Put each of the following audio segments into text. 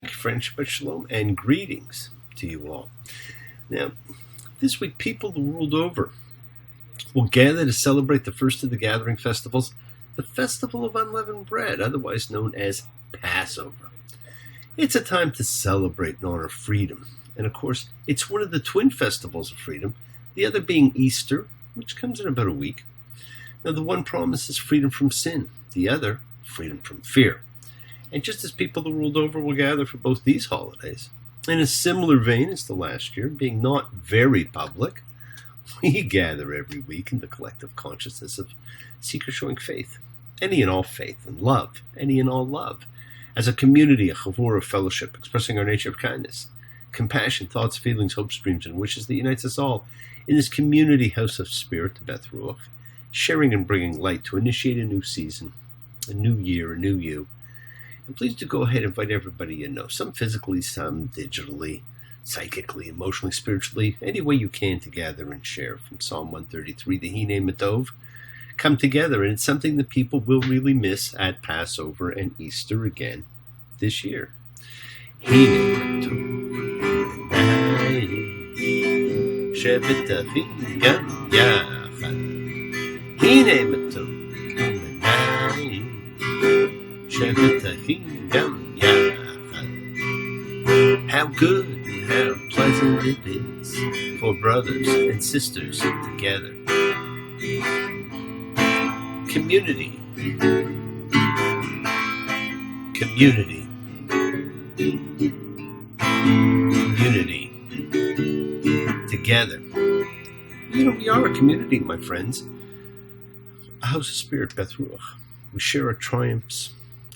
Friendship, shalom, and greetings to you all. Now, this week, people the world over will gather to celebrate the first of the gathering festivals, the Festival of Unleavened Bread, otherwise known as Passover. It's a time to celebrate and honor freedom. And of course, it's one of the twin festivals of freedom, the other being Easter, which comes in about a week. Now, the one promises freedom from sin, the other, freedom from fear. And just as people the world over will gather for both these holidays, in a similar vein as the last year, being not very public, we gather every week in the collective consciousness of seekers showing faith, any and all faith, and love, any and all love, as a community, a chavur of fellowship, expressing our nature of kindness, compassion, thoughts, feelings, hopes, dreams, and wishes that unites us all in this community house of spirit, the Beth Ruach, sharing and bringing light to initiate a new season, a new year, a new you. And please do go ahead and invite everybody you know, some physically, some digitally, psychically, emotionally, spiritually, any way you can to gather and share. From Psalm 133, the Hinei Matov, come together, and it's something that people will really miss at Passover and Easter again this year. Hinei Matov, Shebetachim Gam Yachad. Hinei Matov, how good and how pleasant it is for brothers and sisters together. Community. Community. Community. Together. We are a community, my friends. A house of spirit, Beth Ruach. We share our triumphs,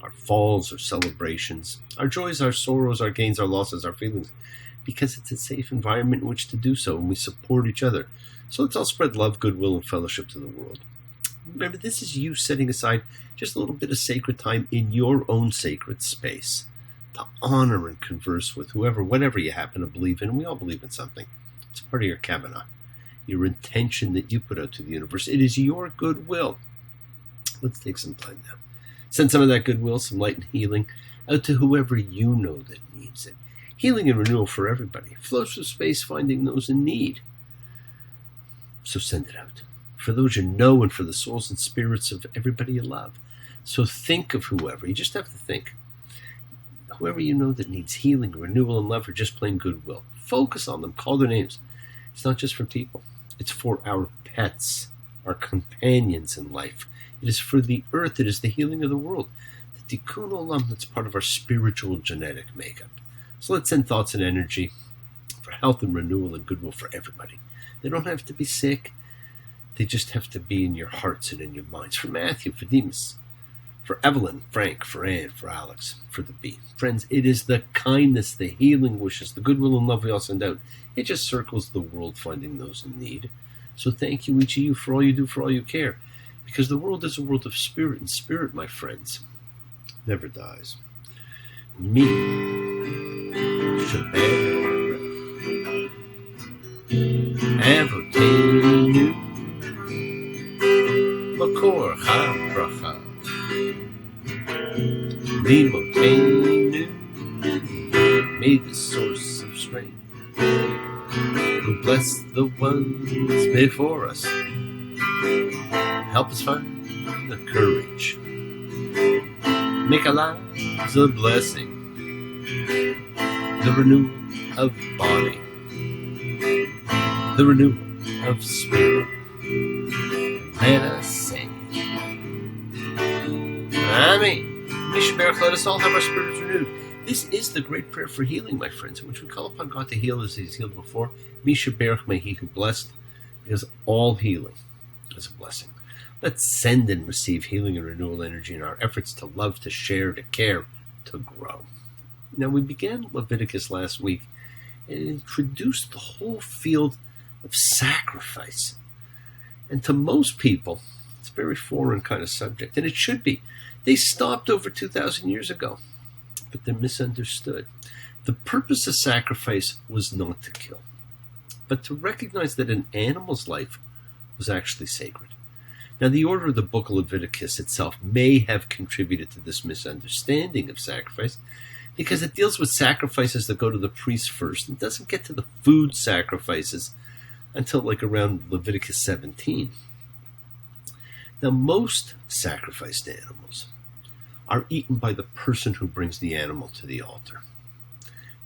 our falls, our celebrations, our joys, our sorrows, our gains, our losses, our feelings, because it's a safe environment in which to do so, and we support each other. So let's all spread love, goodwill, and fellowship to the world. Remember, this is you setting aside just a little bit of sacred time in your own sacred space to honor and converse with whoever, whatever you happen to believe in. We all believe in something. It's part of your kavanah, your intention that you put out to the universe. It is your goodwill. Let's take some time now. Send some of that goodwill, some light and healing out to whoever you know that needs it. Healing and renewal for everybody. It flows through space, finding those in need. So send it out. For those you know and for the souls and spirits of everybody you love. So think of whoever. You just have to think. Whoever you know that needs healing, renewal, and love, or just plain goodwill. Focus on them. Call their names. It's not just for people. It's for our pets, our companions in life. It is for the earth. It is the healing of the world. The tikkun olam that's part of our spiritual genetic makeup. So let's send thoughts and energy for health and renewal and goodwill for everybody. They don't have to be sick. They just have to be in your hearts and in your minds. For Matthew, for Demas, for Evelyn, Frank, for Ann, for Alex, for the bee. Friends, it is the kindness, the healing wishes, the goodwill and love we all send out. It just circles the world finding those in need. So thank you, each of you, for all you do, for all you care. Because the world is a world of spirit, and spirit, my friends, never dies. Me, Shabbat, Avotenu, Makor HaBracha, Limotenu, may the source of strength, who bless the ones before us, help us find the courage. Make our lives a blessing. The renewal of body. The renewal of spirit. Let us say, Amen. Mishberach, let us all have our spirits renewed. This is the great prayer for healing, my friends, in which we call upon God to heal as He's healed before. Mishaberach, may He who blessed, because all healing is a blessing. Let's send and receive healing and renewal energy in our efforts to love, to share, to care, to grow. Now, we began Leviticus last week and it introduced the whole field of sacrifice. And to most people, it's a very foreign kind of subject, and it should be. They stopped over 2,000 years ago, but they're misunderstood. The purpose of sacrifice was not to kill, but to recognize that an animal's life was actually sacred. Now, the order of the book of Leviticus itself may have contributed to this misunderstanding of sacrifice, because it deals with sacrifices that go to the priest first. It doesn't get to the food sacrifices until like around Leviticus 17. Now, most sacrificed animals are eaten by the person who brings the animal to the altar.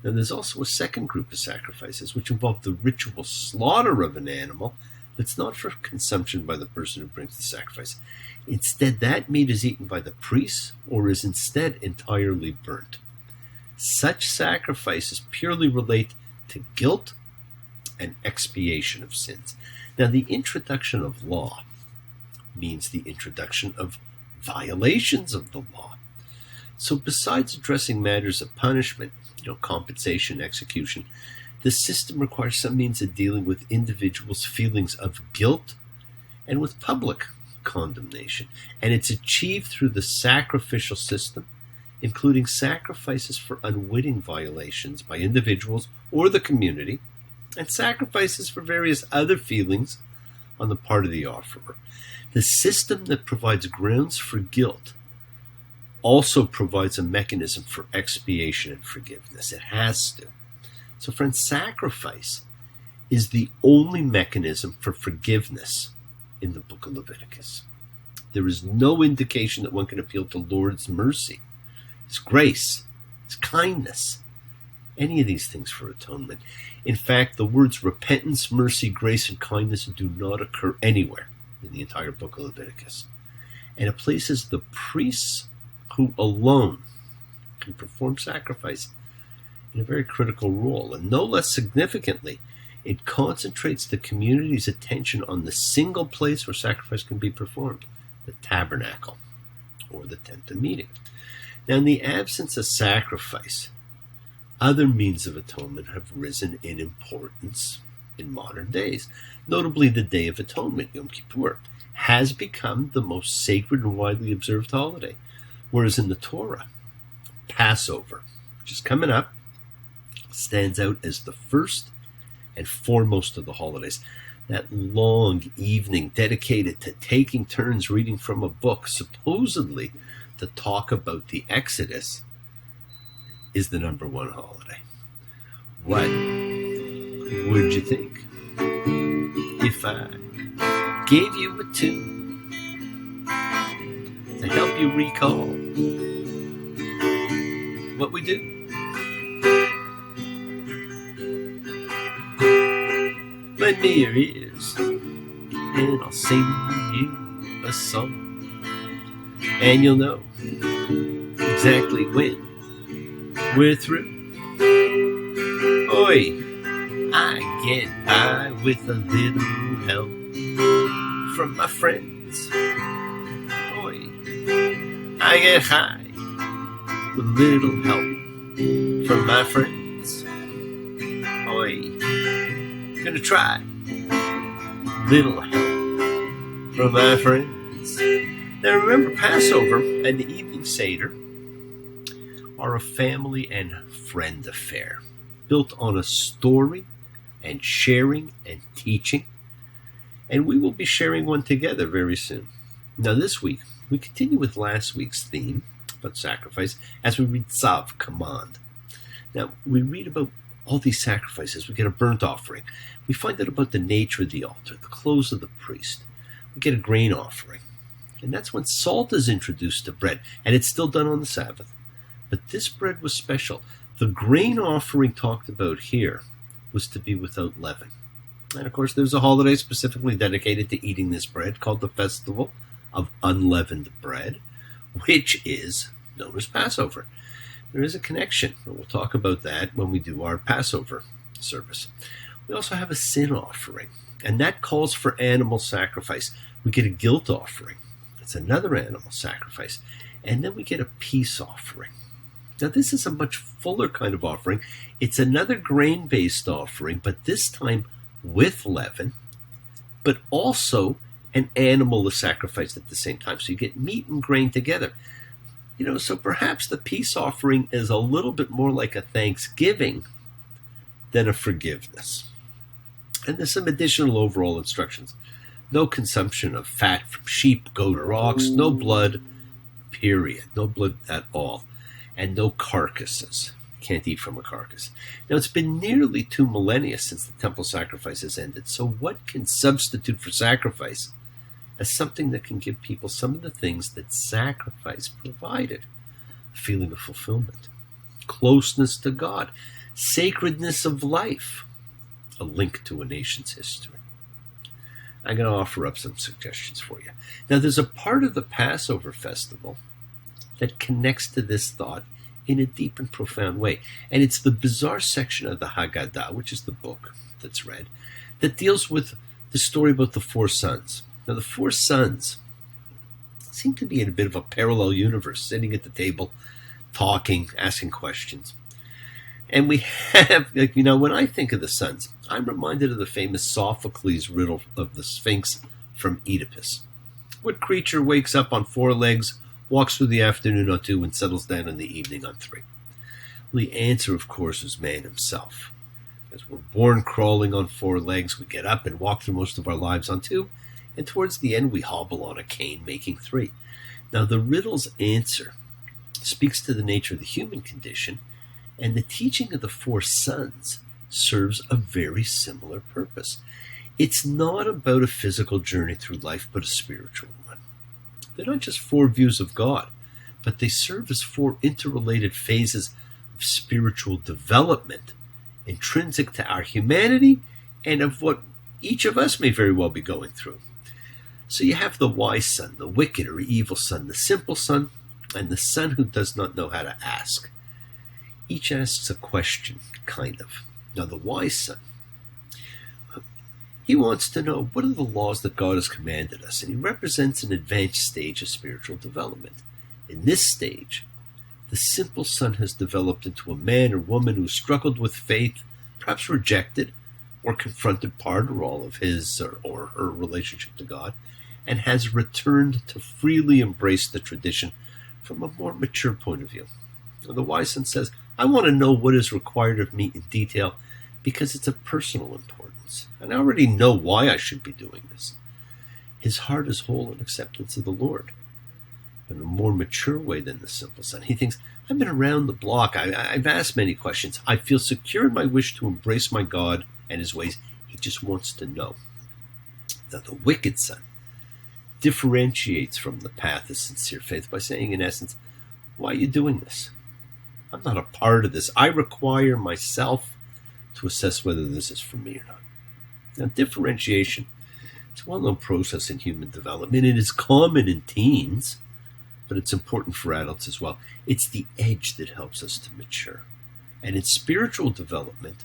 Now, there's also a second group of sacrifices which involve the ritual slaughter of an animal that's not for consumption by the person who brings the sacrifice. Instead, that meat is eaten by the priests or is instead entirely burnt. Such sacrifices purely relate to guilt and expiation of sins. Now, the introduction of law means the introduction of violations of the law. So besides addressing matters of punishment, compensation, execution, the system requires some means of dealing with individuals' feelings of guilt and with public condemnation. And it's achieved through the sacrificial system, including sacrifices for unwitting violations by individuals or the community, and sacrifices for various other feelings on the part of the offerer. The system that provides grounds for guilt also provides a mechanism for expiation and forgiveness. It has to. So, friends, sacrifice is the only mechanism for forgiveness in the book of Leviticus. There is no indication that one can appeal to Lord's mercy, His grace, His kindness, any of these things for atonement. In fact, the words repentance, mercy, grace, and kindness do not occur anywhere in the entire book of Leviticus. And it places the priests who alone can perform sacrifice in a very critical role. And no less significantly, it concentrates the community's attention on the single place where sacrifice can be performed, the tabernacle, or the tent of meeting. Now, in the absence of sacrifice, other means of atonement have risen in importance in modern days. Notably, the Day of Atonement, Yom Kippur, has become the most sacred and widely observed holiday. Whereas in the Torah, Passover, which is coming up, stands out as the first and foremost of the holidays. That long evening dedicated to taking turns reading from a book, supposedly to talk about the Exodus, is the number one holiday. What would you think if I gave you a tune to help you recall what we do? Lend me your ears and I'll sing you a song, and you'll know exactly when we're through. Oi, I get by with a little help from my friends. Oi, I get high with a little help from my friends. Oi, gonna try little help from my friends. Now remember, Passover and the evening Seder are a family and friend affair, built on a story and sharing and teaching. And we will be sharing one together very soon. Now this week, we continue with last week's theme about sacrifice as we read tzav, command. Now, we read about all these sacrifices. We get a burnt offering. We find out about the nature of the altar, the clothes of the priest. We get a grain offering. And that's when salt is introduced to bread, and it's still done on the Sabbath. But this bread was special. The grain offering talked about here was to be without leaven. And of course, there's a holiday specifically dedicated to eating this bread called the Festival of Unleavened Bread, which is known as Passover. There is a connection, and we'll talk about that when we do our Passover service. We also have a sin offering, and that calls for animal sacrifice. We get a guilt offering. It's another animal sacrifice. And then we get a peace offering. Now, this is a much fuller kind of offering. It's another grain-based offering, but this time with leaven, but also an animal is sacrificed at the same time. So you get meat and grain together. So perhaps the peace offering is a little bit more like a thanksgiving than a forgiveness. And there's some additional overall instructions. No consumption of fat from sheep, goat, or ox. No blood, period. No blood at all. and no carcasses. Can't eat from a carcass. Now, it's been nearly 2 millennia since the temple sacrifices ended, so what can substitute for sacrifice as something that can give people some of the things that sacrifice provided? A feeling of fulfillment, closeness to God, sacredness of life, a link to a nation's history. I'm going to offer up some suggestions for you. Now, there's a part of the Passover festival that connects to this thought in a deep and profound way. And it's the bizarre section of the Haggadah, which is the book that's read, that deals with the story about the 4 sons. Now, the 4 sons seem to be in a bit of a parallel universe, sitting at the table, talking, asking questions. And we have, when I think of the sons, I'm reminded of the famous Sophocles riddle of the Sphinx from Oedipus. What creature wakes up on 4 legs, walks through the afternoon on 2, and settles down in the evening on 3? Well, the answer, of course, is man himself. As we're born crawling on 4 legs, we get up and walk through most of our lives on 2, and towards the end we hobble on a cane, making 3. Now, the riddle's answer speaks to the nature of the human condition, and the teaching of the 4 sons serves a very similar purpose. It's not about a physical journey through life, but a spiritual one. They're not just 4 views of God, but they serve as 4 interrelated phases of spiritual development, intrinsic to our humanity and of what each of us may very well be going through. So you have the wise son, the wicked or evil son, the simple son, and the son who does not know how to ask. Each asks a question, kind of. Now, the wise son, he wants to know, what are the laws that God has commanded us? And he represents an advanced stage of spiritual development. In this stage, the simple son has developed into a man or woman who struggled with faith, perhaps rejected or confronted part or all of his or her relationship to God, and has returned to freely embrace the tradition from a more mature point of view. Now, the wise son says, I want to know what is required of me in detail because it's of personal importance, and I already know why I should be doing this. His heart is whole in acceptance of the Lord. In a more mature way than the simple son, he thinks, I've been around the block, I've asked many questions, I feel secure in my wish to embrace my God and his ways. He just wants to know. Now, the wicked son differentiates from the path of sincere faith by saying, in essence, why are you doing this? I'm not a part of this. I require myself to assess whether this is for me or not. Now, differentiation is a well-known process in human development. It is common in teens, but it's important for adults as well. It's the edge that helps us to mature. And in spiritual development,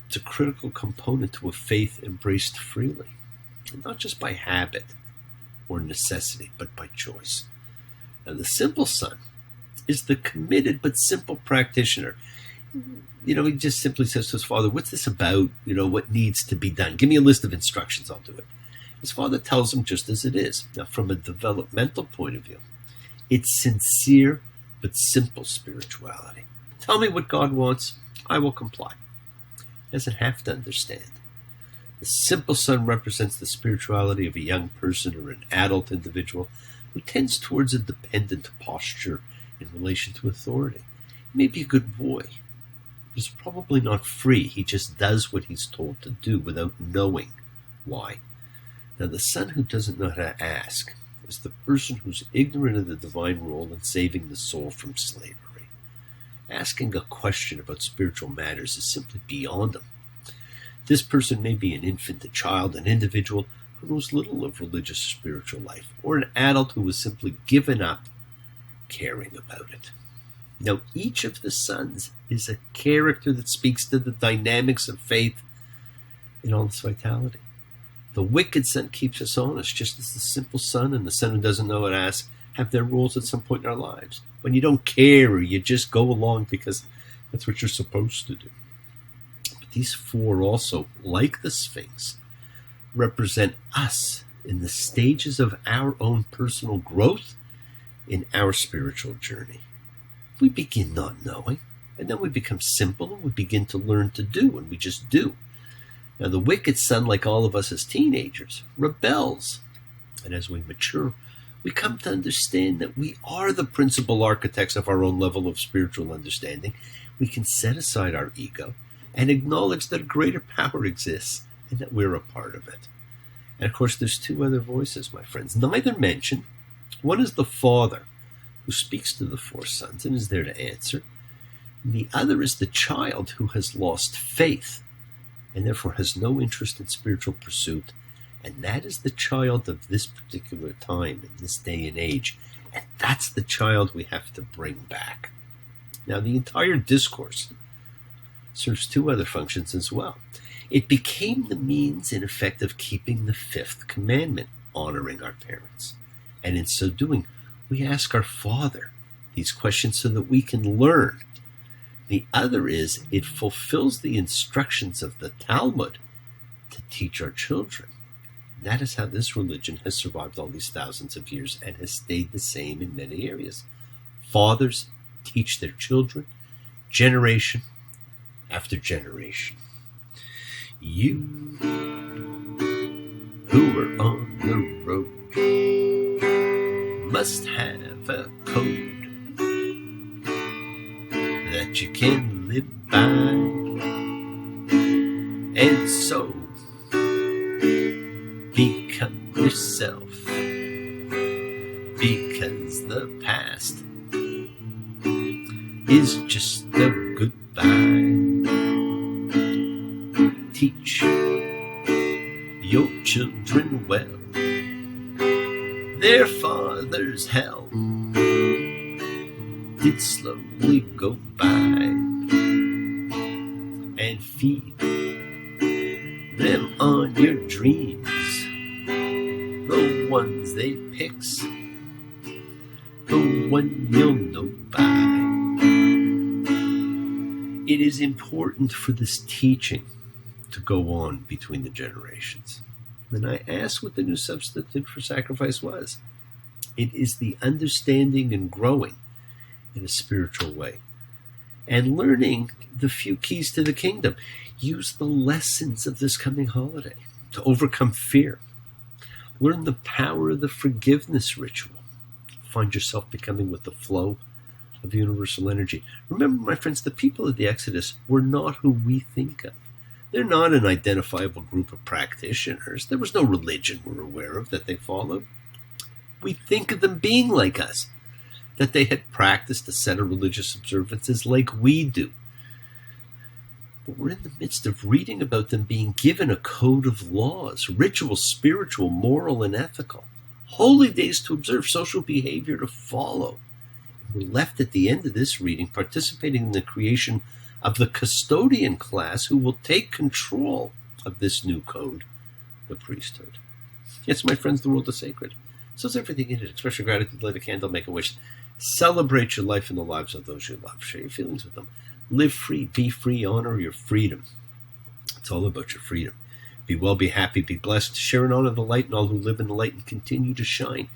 it's a critical component to a faith embraced freely, and not just by habit or necessity, but by choice. Now, the simple son is the committed but simple practitioner. He just simply says to his father, what's this about? What needs to be done? Give me a list of instructions, I'll do it. His father tells him just as it is. Now, from a developmental point of view, it's sincere but simple spirituality. Tell me what God wants, I will comply. He doesn't have to understand. The simple son represents the spirituality of a young person or an adult individual who tends towards a dependent posture in relation to authority. He may be a good boy, but he's probably not free. He just does what he's told to do without knowing why. Now, the son who doesn't know how to ask is the person who's ignorant of the divine role in saving the soul from slavery. Asking a question about spiritual matters is simply beyond him. This person may be an infant, a child, an individual who knows little of religious or spiritual life, or an adult who has simply given up caring about it. Now, each of the sons is a character that speaks to the dynamics of faith in all its vitality. The wicked son keeps us honest, just as the simple son and the son who doesn't know how to ask have their roles at some point in our lives. When you don't care or you just go along because that's what you're supposed to do. But these 4 also, like the Sphinx, represent us in the stages of our own personal growth in our spiritual journey. We begin not knowing, and then we become simple and we begin to learn to do, and we just do. Now, the wicked son, like all of us as teenagers, rebels. And as we mature, we come to understand that we are the principal architects of our own level of spiritual understanding. We can set aside our ego and acknowledge that a greater power exists and that we're a part of it. And of course, there's two other voices, my friends, neither mentioned. One is the Father, who speaks to the four sons and is there to answer. And the other is the child who has lost faith and therefore has no interest in spiritual pursuit. And that is the child of this particular time, in this day and age. And that's the child we have to bring back. Now, the entire discourse serves two other functions as well. It became the means, in effect, of keeping the fifth commandment, honoring our parents. And in so doing, we ask our Father these questions so that we can learn. The other is, it fulfills the instructions of the Talmud to teach our children. That is how this religion has survived all these thousands of years and has stayed the same in many areas. Fathers teach their children, generation after generation. You who are on the road must have a code that you can live by, and so become yourself, because the past is just a goodbye. Teach your children well, their father's hell did slowly go by, and feed them on your dreams, the ones they picks, the one you'll know by. It is important for this teaching to go on between the generations. And I asked what the new substitute for sacrifice was. It is the understanding and growing in a spiritual way, and learning the few keys to the kingdom. Use the lessons of this coming holiday to overcome fear. Learn the power of the forgiveness ritual. Find yourself becoming with the flow of universal energy. Remember, my friends, the people of the Exodus were not who we think of. They're not an identifiable group of practitioners. There was no religion we're aware of that they followed. We think of them being like us, that they had practiced a set of religious observances like we do. But we're in the midst of reading about them being given a code of laws, ritual, spiritual, moral, and ethical, holy days to observe, social behavior to follow. We're left at the end of this reading participating in the creation of the custodian class who will take control of this new code, the priesthood. Yes, my friends, the world is sacred. So is everything in it. Express your gratitude, light a candle, make a wish. Celebrate your life and the lives of those you love. Share your feelings with them. Live free, be free, honor your freedom. It's all about your freedom. Be well, be happy, be blessed. Share and honor the light and all who live in the light and continue to shine.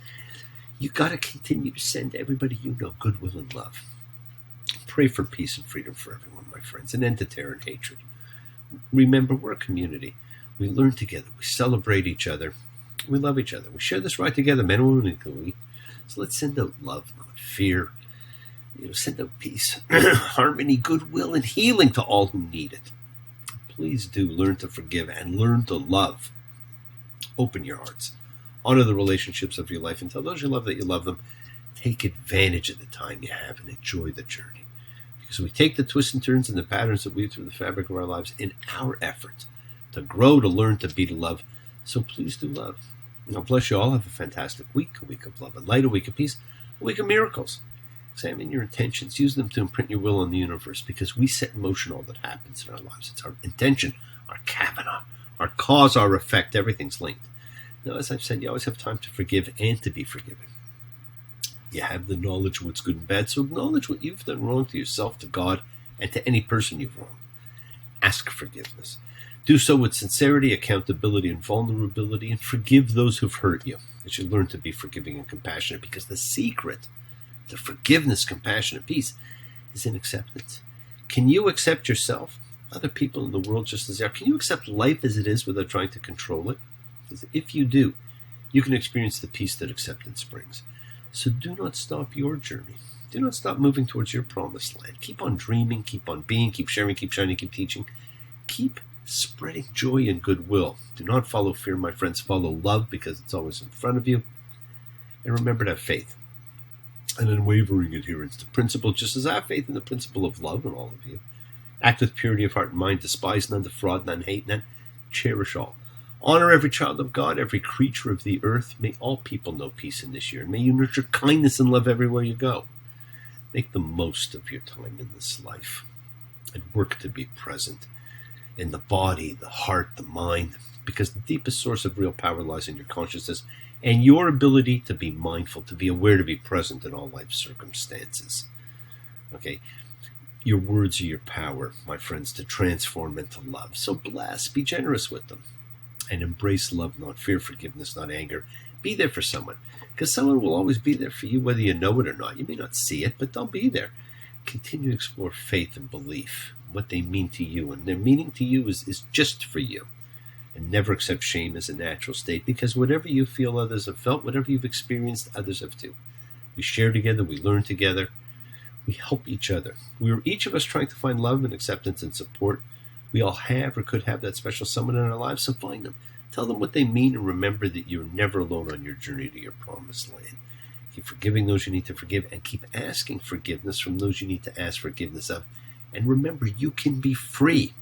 You got to continue to send everybody you know goodwill and love. Pray for peace and freedom for everyone, my friends, and end to terror and hatred. Remember, we're a community. We learn together. We celebrate each other. We love each other. We share this ride together, men and women equally. So let's send out love, not fear. Send out peace, harmony, goodwill, and healing to all who need it. Please do learn to forgive and learn to love. Open your hearts. Honor the relationships of your life and tell those you love that you love them. Take advantage of the time you have and enjoy the journey. Because we take the twists and turns and the patterns that weave through the fabric of our lives in our efforts to grow, to learn, to be, to love. So please do love. God bless you all. Have a fantastic week, a week of love and light, a week of peace, a week of miracles. Examine your intentions. Use them to imprint your will on the universe, because we set in motion all that happens in our lives. It's our intention, our kavana, our cause, our effect. Everything's linked. Now, as I've said, you always have time to forgive and to be forgiven. You have the knowledge of what's good and bad, so acknowledge what you've done wrong to yourself, to God, and to any person you've wronged. Ask forgiveness. Do so with sincerity, accountability, and vulnerability, and forgive those who've hurt you, as you learn to be forgiving and compassionate, because the secret to forgiveness, compassion, and peace is in acceptance. Can you accept yourself, other people in the world just as they are? Can you accept life as it is without trying to control it? Because if you do, you can experience the peace that acceptance brings. So do not stop your journey. Do not stop moving towards your promised land. Keep on dreaming, keep on being, keep sharing, keep shining, keep teaching. Keep spreading joy and goodwill. Do not follow fear, my friends. Follow love, because it's always in front of you. And remember to have faith, an unwavering adherence to principle, just as I have faith in the principle of love in all of you. Act with purity of heart and mind. Despise none, defraud none, hate none. Cherish all. Honor every child of God, every creature of the earth. May all people know peace in this year. May you nurture kindness and love everywhere you go. Make the most of your time in this life and work to be present in the body, the heart, the mind, because the deepest source of real power lies in your consciousness and your ability to be mindful, to be aware, to be present in all life circumstances. Okay? Your words are your power, my friends, to transform and to love. So bless, be generous with them, and embrace love, not fear, forgiveness, not anger. Be there for someone, because someone will always be there for you, whether you know it or not. You may not see it, but they'll be there. Continue to explore faith and belief, what they mean to you, and their meaning to you is just for you. And never accept shame as a natural state, because whatever you feel others have felt, whatever you've experienced, others have too. We share together, we learn together, we help each other. We are each of us trying to find love and acceptance and support. We all have or could have that special someone in our lives, so find them. Tell them what they mean, and remember that you're never alone on your journey to your promised land. Keep forgiving those you need to forgive, and keep asking forgiveness from those you need to ask forgiveness of. And remember, you can be free.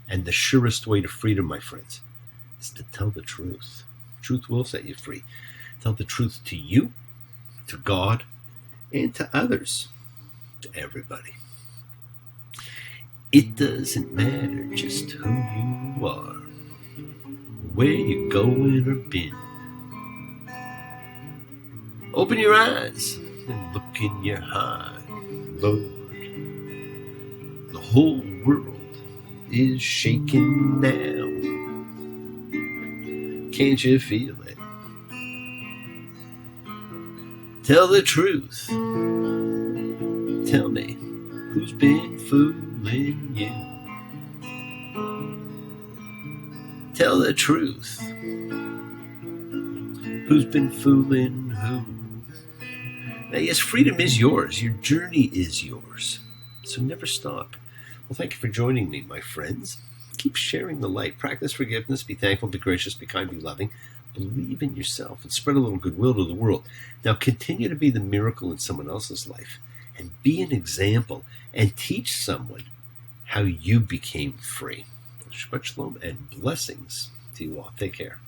And the surest way to freedom, my friends, is to tell the truth. Truth will set you free. Tell the truth to you, to God, and to others, to everybody. It doesn't matter just who you are, where you're going or been. Open your eyes and look in your heart, Lord. The whole world is shaking now. Can't you feel it? Tell the truth. Tell me, who's been fooling you? Tell the truth. Who's been fooling who? Now, yes, freedom is yours. Your journey is yours. So never stop. Well, thank you for joining me, my friends. Keep sharing the light. Practice forgiveness. Be thankful, be gracious, be kind, be loving. Believe in yourself and spread a little goodwill to the world. Now continue to be the miracle in someone else's life and be an example and teach someone how you became free. Shabbat shalom and blessings to you all. Take care.